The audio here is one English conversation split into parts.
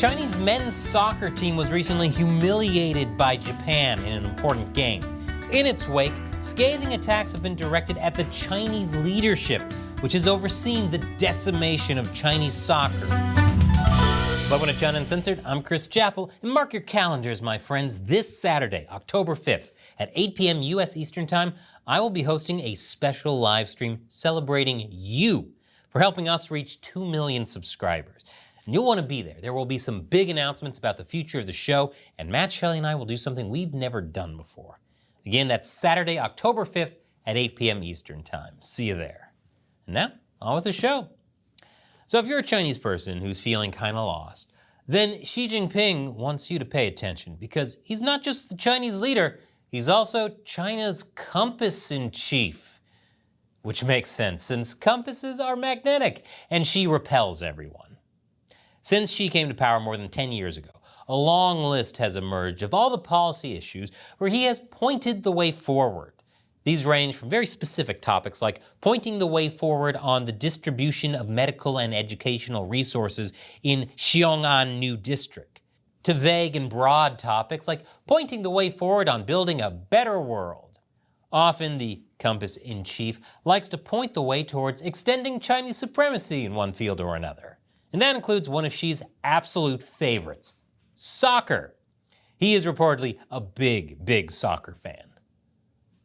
Chinese men's soccer team was recently humiliated by Japan in an important game. In its wake, scathing attacks have been directed at the Chinese leadership, which has overseen the decimation of Chinese soccer. Welcome to China Uncensored. I'm Chris Chappell, and mark your calendars, my friends. This Saturday, October 5th, at 8 p.m. U.S. Eastern Time, I will be hosting a special live stream celebrating you for helping us reach 2 million subscribers. And you'll want to be there. There will be some big announcements about the future of the show, and Matt Shelley and I will do something we've never done before. Again, that's Saturday, October 5th at 8 p.m. Eastern Time. See you there. And now, on with the show. So if you're a Chinese person who's feeling kind of lost, then Xi Jinping wants you to pay attention because he's not just the Chinese leader, he's also China's compass in chief. Which makes sense since compasses are magnetic and Xi repels everyone. Since Xi came to power more than 10 years ago, a long list has emerged of all the policy issues where he has pointed the way forward. These range from very specific topics like pointing the way forward on the distribution of medical and educational resources in Xiong'an New District, to vague and broad topics like pointing the way forward on building a better world. Often the compass in chief likes to point the way towards extending Chinese supremacy in one field or another. And that includes one of Xi's absolute favorites, soccer. He is reportedly a big soccer fan.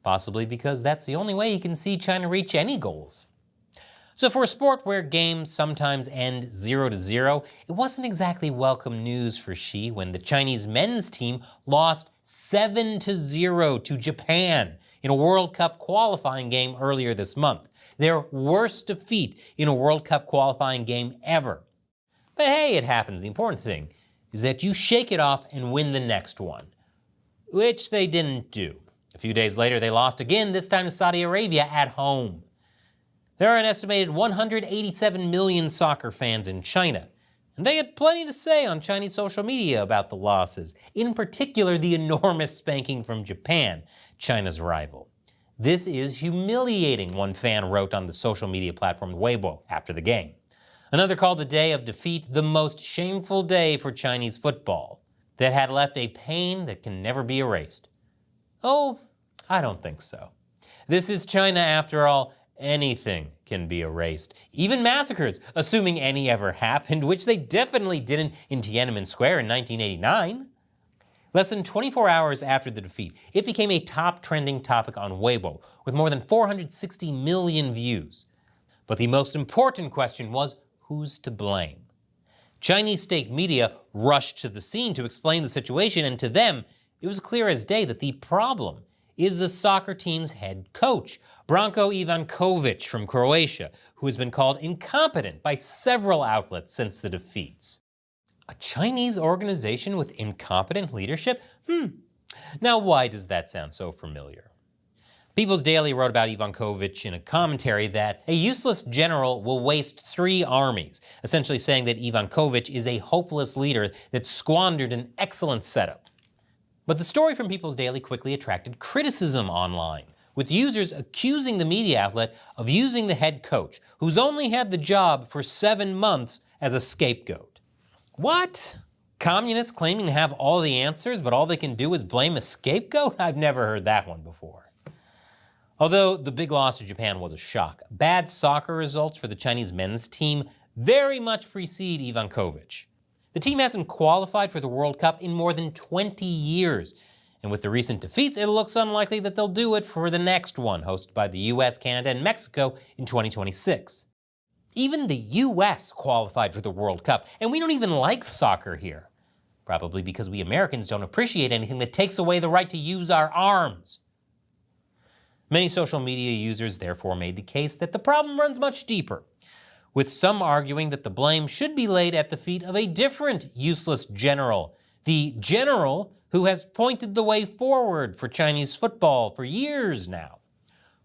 Possibly because that's the only way he can see China reach any goals. So for a sport where games sometimes end 0-0, it wasn't exactly welcome news for Xi when the Chinese men's team lost 7-0 to Japan in a World Cup qualifying game earlier this month. Their worst defeat in a World Cup qualifying game ever. But hey, it happens. The important thing is that you shake it off and win the next one, which they didn't do. A few days later, they lost again, this time to Saudi Arabia at home. There are an estimated 187 million soccer fans in China, and they had plenty to say on Chinese social media about the losses, in particular the enormous spanking from Japan, China's rival. This is humiliating, one fan wrote on the social media platform Weibo after the game. Another called the day of defeat the most shameful day for Chinese football, that had left a pain that can never be erased. Oh, I don't think so. This is China after all. Anything can be erased. Even massacres, assuming any ever happened, which they definitely didn't in Tiananmen Square in 1989. Less than 24 hours after the defeat, it became a top trending topic on Weibo with more than 460 million views. But the most important question was, who's to blame? Chinese state media rushed to the scene to explain the situation, and to them, it was clear as day that the problem is the soccer team's head coach, Branko Ivankovic from Croatia, who has been called incompetent by several outlets since the defeats. A Chinese organization with incompetent leadership? Now why does that sound so familiar? People's Daily wrote about Ivankovic in a commentary that a useless general will waste 3 armies, essentially saying that Ivankovic is a hopeless leader that squandered an excellent setup. But the story from People's Daily quickly attracted criticism online, with users accusing the media outlet of using the head coach, who's only had the job for 7 months, as a scapegoat. What? Communists claiming to have all the answers, but all they can do is blame a scapegoat? I've never heard that one before. Although the big loss to Japan was a shock, bad soccer results for the Chinese men's team very much precede Ivankovic. The team hasn't qualified for the World Cup in more than 20 years, and with the recent defeats, it looks unlikely that they'll do it for the next one, hosted by the US, Canada, and Mexico in 2026. Even the US qualified for the World Cup, and we don't even like soccer here. Probably because we Americans don't appreciate anything that takes away the right to use our arms. Many social media users therefore made the case that the problem runs much deeper, with some arguing that the blame should be laid at the feet of a different useless general, the general who has pointed the way forward for Chinese football for years now.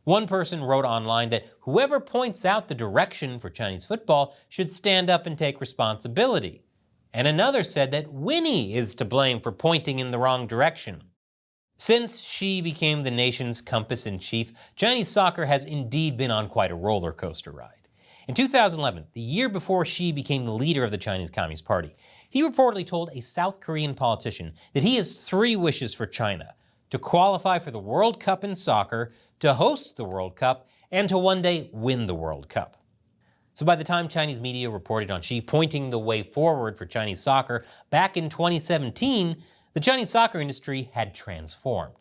One person wrote online that whoever points out the direction for Chinese football should stand up and take responsibility. And another said that Winnie is to blame for pointing in the wrong direction. Since Xi became the nation's compass in chief, Chinese soccer has indeed been on quite a roller coaster ride. In 2011, the year before Xi became the leader of the Chinese Communist Party, he reportedly told a South Korean politician that he has 3 wishes for China: to qualify for the World Cup in soccer, to host the World Cup, and to one day win the World Cup. So by the time Chinese media reported on Xi pointing the way forward for Chinese soccer back in 2017, the Chinese soccer industry had transformed.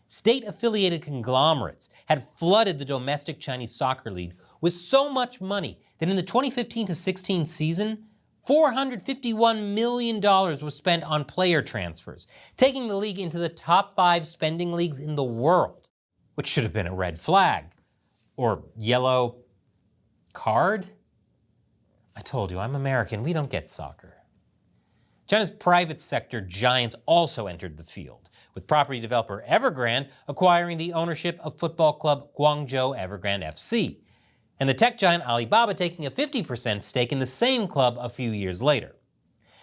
State-affiliated conglomerates had flooded the domestic Chinese soccer league with so much money that in the 2015-16 season, $451 million was spent on player transfers, taking the league into the top 5 spending leagues in the world, which should have been a red flag. Or yellow card? I told you, I'm American, we don't get soccer. China's private sector giants also entered the field, with property developer Evergrande acquiring the ownership of football club Guangzhou Evergrande FC, and the tech giant Alibaba taking a 50% stake in the same club a few years later.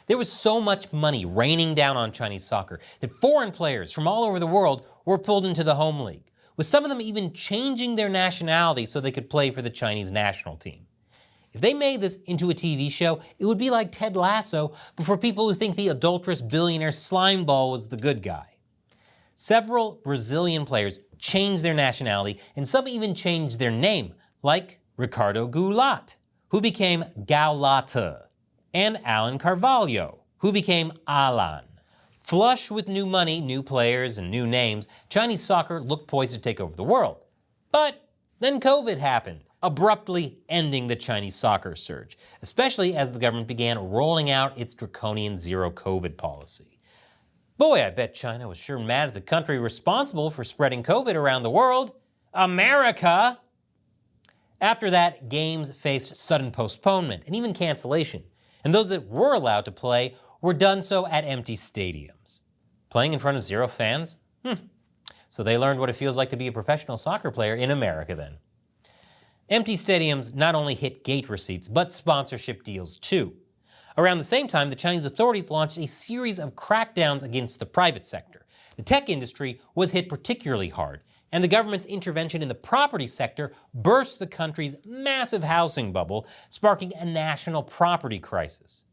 There was so much money raining down on Chinese soccer that foreign players from all over the world were pulled into the home league, with some of them even changing their nationality so they could play for the Chinese national team. If they made this into a TV show, it would be like Ted Lasso, but for people who think the adulterous billionaire Slimeball was the good guy. Several Brazilian players changed their nationality, and some even changed their name, like Ricardo Goulart, who became Gaulata, and Alan Carvalho, who became Alan. Flush with new money, new players, and new names, Chinese soccer looked poised to take over the world. But then COVID happened, abruptly ending the Chinese soccer surge, especially as the government began rolling out its draconian zero-COVID policy. Boy, I bet China was sure mad at the country responsible for spreading COVID around the world, America. After that, games faced sudden postponement and even cancellation, and those that were allowed to play were done so at empty stadiums. Playing in front of 0 fans? So they learned what it feels like to be a professional soccer player in America then. Empty stadiums not only hit gate receipts, but sponsorship deals too. Around the same time, the Chinese authorities launched a series of crackdowns against the private sector. The tech industry was hit particularly hard, and the government's intervention in the property sector burst the country's massive housing bubble, sparking a national property crisis.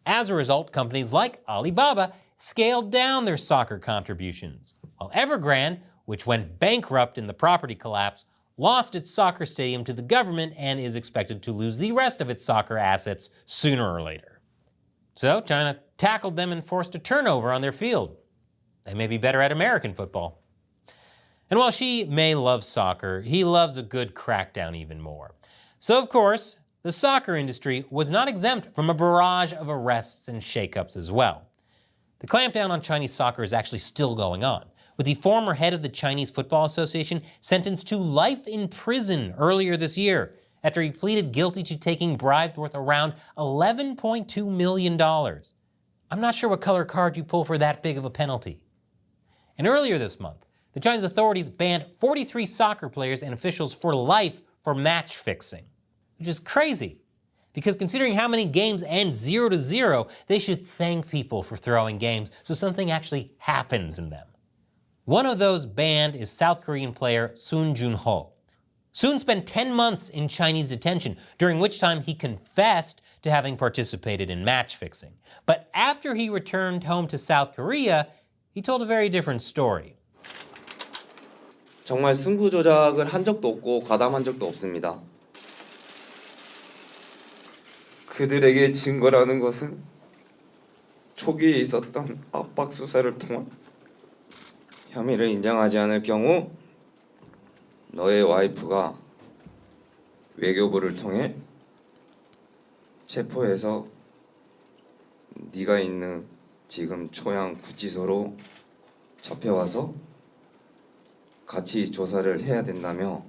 As a result, companies like Alibaba scaled down their soccer contributions, while Evergrande, which went bankrupt in the property collapse, lost its soccer stadium to the government and is expected to lose the rest of its soccer assets sooner or later. So China tackled them and forced a turnover on their field. They may be better at American football. And while Xi may love soccer, he loves a good crackdown even more. So of course, the soccer industry was not exempt from a barrage of arrests and shakeups as well. The clampdown on Chinese soccer is actually still going on, with the former head of the Chinese Football Association sentenced to life in prison earlier this year after he pleaded guilty to taking bribes worth around $11.2 million. I'm not sure what color card you pull for that big of a penalty. And earlier this month, the Chinese authorities banned 43 soccer players and officials for life for match fixing, which is crazy, because considering how many games end 0-0, they should thank people for throwing games so something actually happens in them. One of those banned is South Korean player Sun Jun-ho. Sun spent 10 months in Chinese detention, during which time he confessed to having participated in match fixing. But after he returned home to South Korea, he told a very different story. 정말 승부 조작을 한 적도 없고 가담한 적도 없습니다. 그들에게 진 거라는 것은 초기에 있었던 압박 수사를 통한 혐의를 인정하지 않을 경우 너의 와이프가 외교부를 통해 체포해서 네가 있는 지금 초양 구치소로 잡혀와서 같이 조사를 해야 된다며.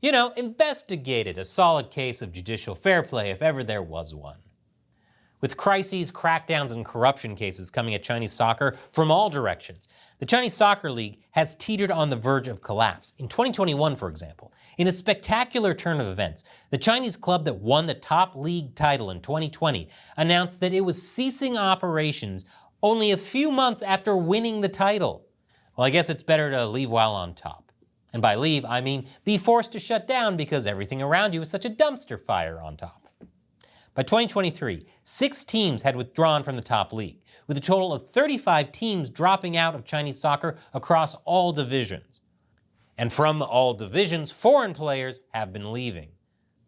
You know, investigated, a solid case of judicial fair play if ever there was one. With crises, crackdowns, and corruption cases coming at Chinese soccer from all directions, the Chinese Soccer League has teetered on the verge of collapse. In 2021, for example, in a spectacular turn of events, the Chinese club that won the top league title in 2020 announced that it was ceasing operations only a few months after winning the title. Well, I guess it's better to leave while on top. And by leave, I mean be forced to shut down because everything around you is such a dumpster fire on top. By 2023, 6 teams had withdrawn from the top league, with a total of 35 teams dropping out of Chinese soccer across all divisions. And from all divisions, foreign players have been leaving.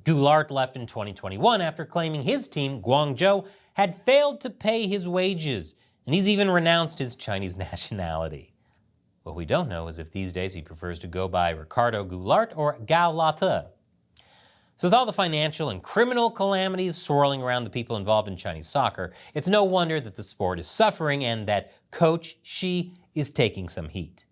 Goulart left in 2021 after claiming his team, Guangzhou, had failed to pay his wages, and he's even renounced his Chinese nationality. What we don't know is if these days he prefers to go by Ricardo Goulart or Gao Late. So with all the financial and criminal calamities swirling around the people involved in Chinese soccer, it's no wonder that the sport is suffering and that Coach Xi is taking some heat.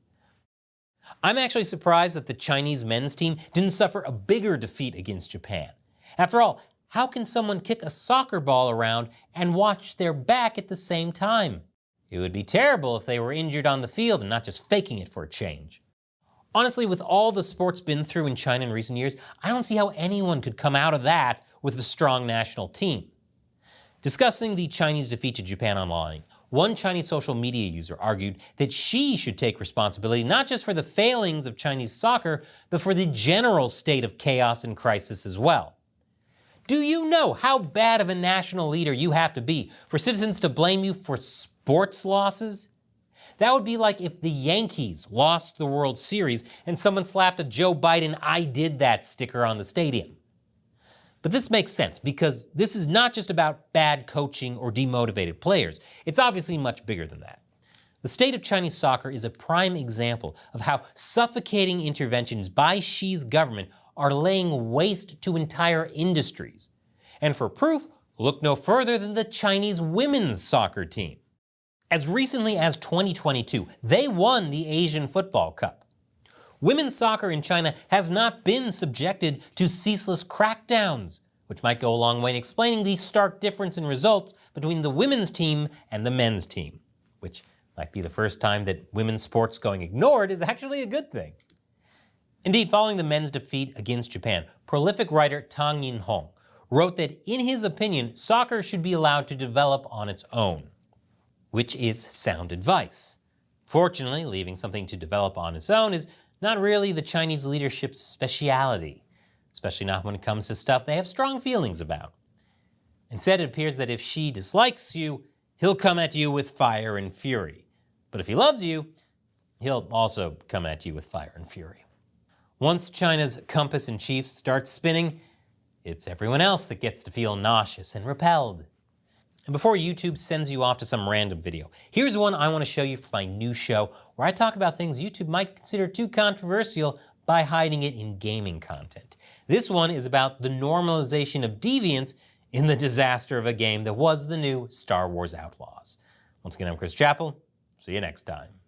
I'm actually surprised that the Chinese men's team didn't suffer a bigger defeat against Japan. After all, how can someone kick a soccer ball around and watch their back at the same time? It would be terrible if they were injured on the field and not just faking it for a change. Honestly, with all the sport's been through in China in recent years, I don't see how anyone could come out of that with a strong national team. Discussing the Chinese defeat to Japan online, one Chinese social media user argued that Xi should take responsibility not just for the failings of Chinese soccer, but for the general state of chaos and crisis as well. Do you know how bad of a national leader you have to be for citizens to blame you for sports losses? That would be like if the Yankees lost the World Series and someone slapped a Joe Biden "I did that" sticker on the stadium. But this makes sense because this is not just about bad coaching or demotivated players. It's obviously much bigger than that. The state of Chinese soccer is a prime example of how suffocating interventions by Xi's government are laying waste to entire industries. And for proof, look no further than the Chinese women's soccer team. As recently as 2022, they won the Asian Football Cup. Women's soccer in China has not been subjected to ceaseless crackdowns, which might go a long way in explaining the stark difference in results between the women's team and the men's team, which might be the first time that women's sports going ignored is actually a good thing. Indeed, following the men's defeat against Japan, prolific writer Tang Yin-hong wrote that in his opinion, soccer should be allowed to develop on its own, which is sound advice. Fortunately, leaving something to develop on its own is not really the Chinese leadership's speciality, especially not when it comes to stuff they have strong feelings about. Instead, it appears that if Xi dislikes you, he'll come at you with fire and fury. But if he loves you, he'll also come at you with fire and fury. Once China's compass in chief starts spinning, it's everyone else that gets to feel nauseous and repelled. And before YouTube sends you off to some random video, here's one I want to show you for my new show where I talk about things YouTube might consider too controversial by hiding it in gaming content. This one is about the normalization of deviance in the disaster of a game that was the new Star Wars Outlaws. Once again, I'm Chris Chappell. See you next time.